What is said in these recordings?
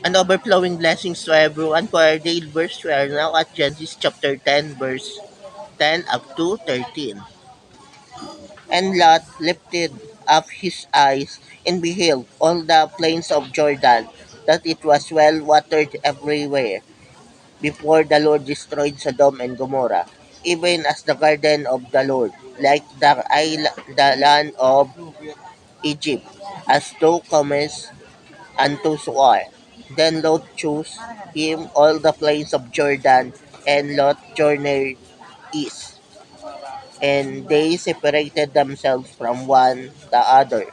and overflowing blessings to everyone. For our daily verse, we are now at Genesis chapter 10, verse 10 up to 13. And Lot lifted up his eyes and beheld all the plains of Jordan, that it was well watered everywhere, before the Lord destroyed Sodom and Gomorrah, even as the garden of the Lord, like the land of Egypt, as thou comest unto Zoar. Then Lot chose him all the plains of Jordan, and Lot journeyed east, and they separated themselves from one the other.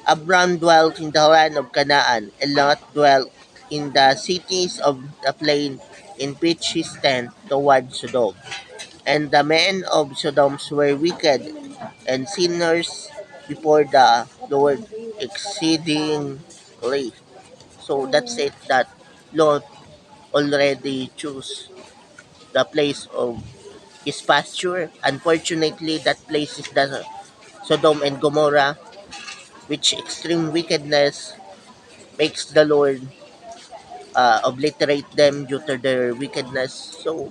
Abram dwelt in the land of Canaan, and Lot dwelt in the cities of the plain, in pitched his tent toward Sodom. And the men of Sodom were wicked and sinners before the Lord exceedingly. So that's it, that Lot already chose the place of his pasture. Unfortunately, that place is the Sodom and Gomorrah, which extreme wickedness makes the Lord obliterate them due to their wickedness. So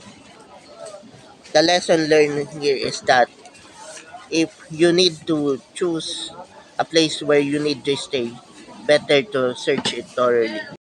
the lesson learned here is that if you need to choose a place where you need to stay, better to search it thoroughly.